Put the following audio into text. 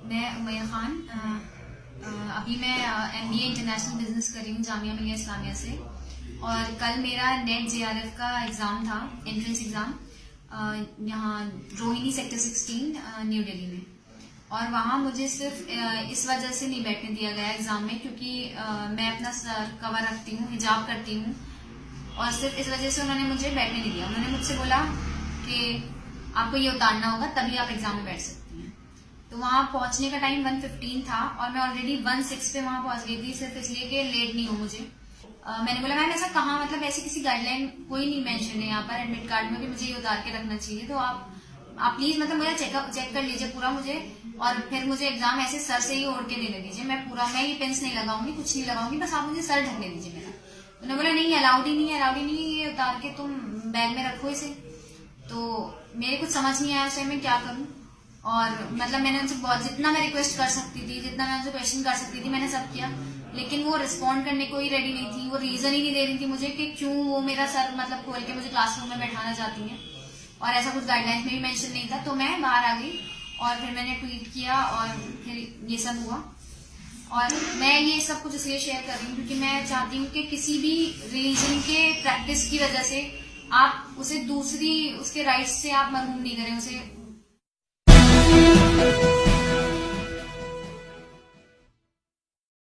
मैं उमैया खान। अभी मैं MBA इंटरनेशनल बिजनेस कर रही हूँ जामिया मिलिया इस्लामिया से। और कल मेरा नेट JRF का एग्ज़ाम था, एंट्रेंस एग्ज़ाम, यहाँ रोहिणी सेक्टर 16 न्यू दिल्ली में। और वहाँ मुझे सिर्फ इस वजह से नहीं बैठने दिया गया एग्ज़ाम में क्योंकि मैं अपना सर कवर रखती हूँ, हिजाब करती हूँ, और सिर्फ इस वजह से उन्होंने मुझे बैठने नहीं दिया। उन्होंने मुझसे बोला कि आपको ये उतारना होगा तभी आप एग्ज़ाम में बैठ सकती हैं। तो वहाँ पहुँचने का टाइम 1:15 था और मैं ऑलरेडी 1:06 पे वहाँ पहुँच गई थी, सिर्फ इसलिए कि लेट नहीं हो मुझे। मैंने बोला मैम ऐसा कहाँ, मतलब ऐसी किसी गाइडलाइन कोई नहीं मेंशन है यहाँ पर, एडमिट कार्ड में भी मुझे ये उतार के रखना चाहिए, तो आप प्लीज मतलब मुझे चेक कर लीजिए पूरा मुझे, और फिर मुझे एग्जाम ऐसे सर से ही ओढ़ के देने दीजिए। मैं ये पेंस नहीं लगाऊंगी, कुछ नहीं लगाऊंगी, बस आप मुझे सर ढकने दीजिए मेरा। उन्होंने बोला नहीं, अलाउड ही नहीं है, अलाउड ही नहीं है, ये उतार के तुम बैग में रखो इसे। तो मेरे कुछ समझ नहीं आया उस टाइम में क्या करूं, और मतलब मैंने उनसे बहुत, जितना मैं रिक्वेस्ट कर सकती थी, जितना मैं उनसे क्वेश्चन कर सकती थी, मैंने सब किया, लेकिन वो रिस्पॉन्ड करने को ही रेडी नहीं थी। वो रीजन ही नहीं दे रही थी मुझे कि क्यों वो मेरा सर मतलब खोल के मुझे क्लासरूम में बैठाना चाहती हैं, और ऐसा कुछ गाइडलाइंस में भी मेंशन नहीं था। तो मैं बाहर आ गई और फिर मैंने ट्वीट किया और फिर ये सब हुआ। और मैं ये सब कुछ इसलिए शेयर कर रही हूँ क्योंकि मैं चाहती हूँ कि किसी भी रिलीजन के प्रैक्टिस की वजह से आप उसे दूसरी उसके राइट्स से आप महरूम नहीं करें उसे।